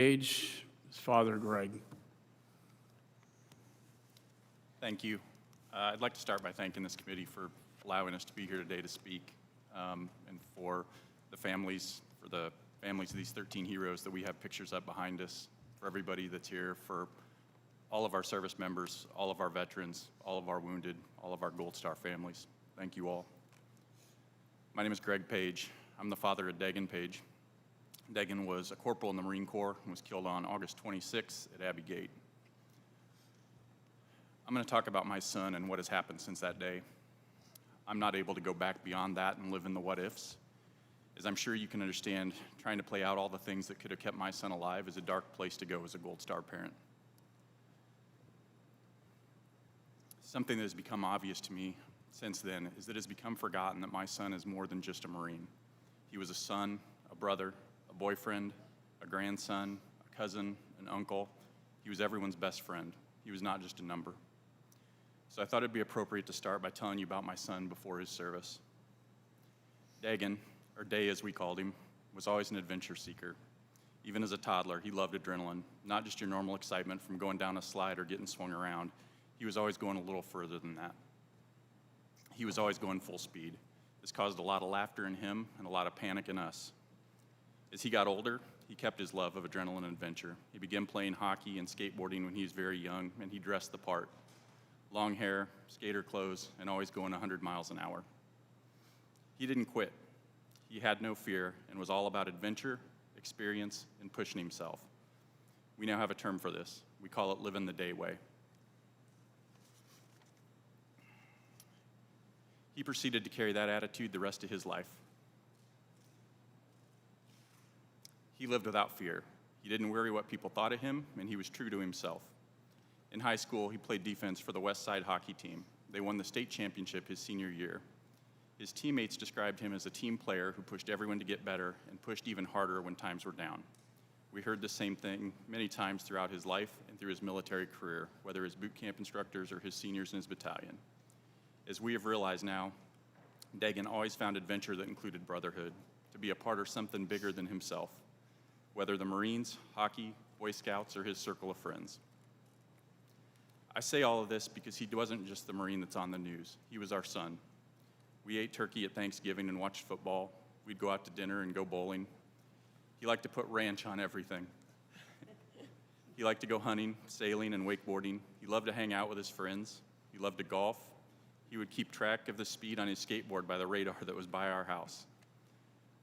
Page, his father, Greg. Thank you. I'd like to start by thanking this committee for allowing us to be here today to speak, and for the families of these 13 heroes that we have pictures up behind us, for everybody that's here, for all of our service members, all of our veterans, all of our wounded, all of our Gold Star families. Thank you all. My name is Greg Page. I'm the father of Daegan Page. Daegan was a corporal in the Marine Corps and was killed on August 26th at Abbey Gate. I'm going to talk about my son and what has happened since that day. I'm not able to go back beyond that and live in the what-ifs. As I'm sure you can understand, trying to play out all the things that could have kept my son alive is a dark place to go as a Gold Star parent. Something that has become obvious to me since then is that it has become forgotten that my son is more than just a Marine. He was a son, a brother, a boyfriend, a grandson, a cousin, an uncle. He was everyone's best friend. He was not just a number. So I thought it'd be appropriate to start by telling you about my son before his service. Daegan, or Day as we called him, was always an adventure seeker. Even as a toddler, he loved adrenaline, not just your normal excitement from going down a slide or getting swung around. He was always going a little further than that. He was always going full speed. This caused a lot of laughter in him and a lot of panic in us. As he got older, he kept his love of adrenaline and adventure. He began playing hockey and skateboarding when he was very young, and he dressed the part. Long hair, skater clothes, and always going 100 miles an hour. He didn't quit. He had no fear and was all about adventure, experience, and pushing himself. We now have a term for this. We call it living the day way. He proceeded to carry that attitude the rest of his life. He lived without fear. He didn't worry what people thought of him, and he was true to himself. In high school, he played defense for the West Side hockey team. They won the state championship his senior year. His teammates described him as a team player who pushed everyone to get better and pushed even harder when times were down. We heard the same thing many times throughout his life and through his military career, whether as boot camp instructors or his seniors in his battalion. As we have realized now, Daegan always found adventure that included brotherhood, to be a part of something bigger than himself, whether the Marines, hockey, Boy Scouts, or his circle of friends. I say all of this because he wasn't just the Marine that's on the news. He was our son. We ate turkey at Thanksgiving and watched football. We'd go out to dinner and go bowling. He liked to put ranch on everything. He liked to go hunting, sailing, and wakeboarding. He loved to hang out with his friends. He loved to golf. He would keep track of the speed on his skateboard by the radar that was by our house.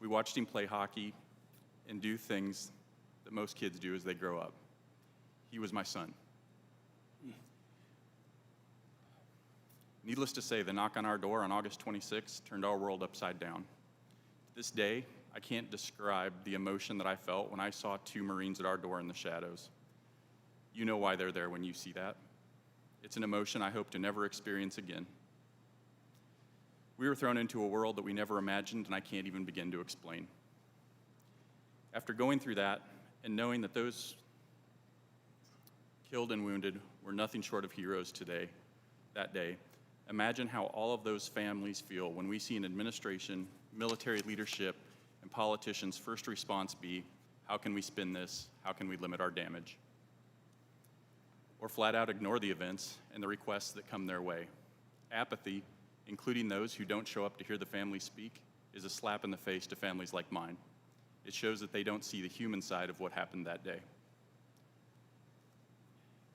We watched him play hockey and do things that most kids do as they grow up. He was my son. Needless to say, the knock on our door on August 26th turned our world upside down. To this day, I can't describe the emotion that I felt when I saw two Marines at our door in the shadows. You know why they're there when you see that. It's an emotion I hope to never experience again. We were thrown into a world that we never imagined, and I can't even begin to explain. After going through that and knowing that those killed and wounded were nothing short of heroes that day, imagine how all of those families feel when we see an administration, military leadership, and politicians' first response be, how can we spin this? How can we limit our damage? Or flat out ignore the events and the requests that come their way. Apathy, including those who don't show up to hear the family speak, is a slap in the face to families like mine. It shows that they don't see the human side of what happened that day.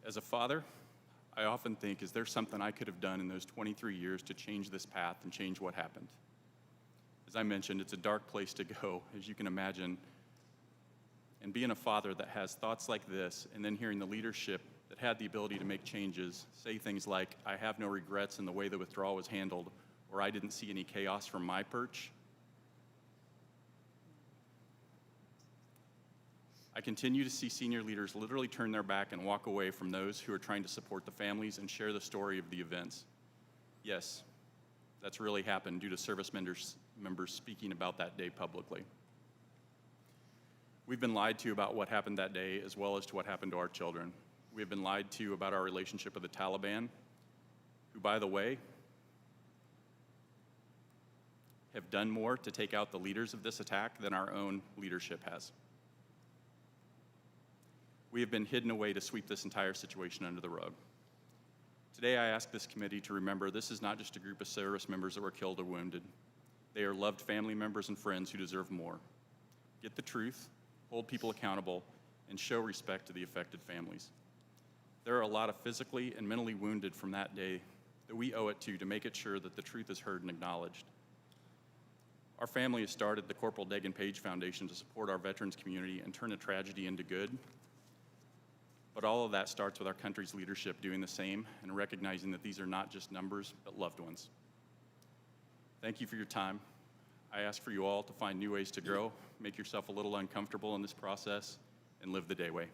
As a father, I often think, is there something I could have done in those 23 years to change this path and change what happened? As I mentioned, it's a dark place to go, as you can imagine. And being a father that has thoughts like this, and then hearing the leadership that had the ability to make changes say things like, I have no regrets in the way the withdrawal was handled, or I didn't see any chaos from my perch. I continue to see senior leaders literally turn their back and walk away from those who are trying to support the families and share the story of the events. Yes, that's really happened due to service members speaking about that day publicly. We've been lied to about what happened that day, as well as to what happened to our children. We have been lied to about our relationship with the Taliban, who, by the way, have done more to take out the leaders of this attack than our own leadership has. we have been hidden away to sweep this entire situation under the rug. Today, I ask this committee to remember this is not just a group of service members that were killed or wounded. They are loved family members and friends who deserve more. Get the truth, hold people accountable, and show respect to the affected families. There are a lot of physically and mentally wounded from that day that we owe it to make it sure that the truth is heard and acknowledged. Our family has started the Corporal Daegan Page Foundation to support our veterans community and turn a tragedy into good. But all of that starts with our country's leadership doing the same and recognizing that these are not just numbers, but loved ones. Thank you for your time. I ask for you all to find new ways to grow, make yourself a little uncomfortable in this process, and live the day way.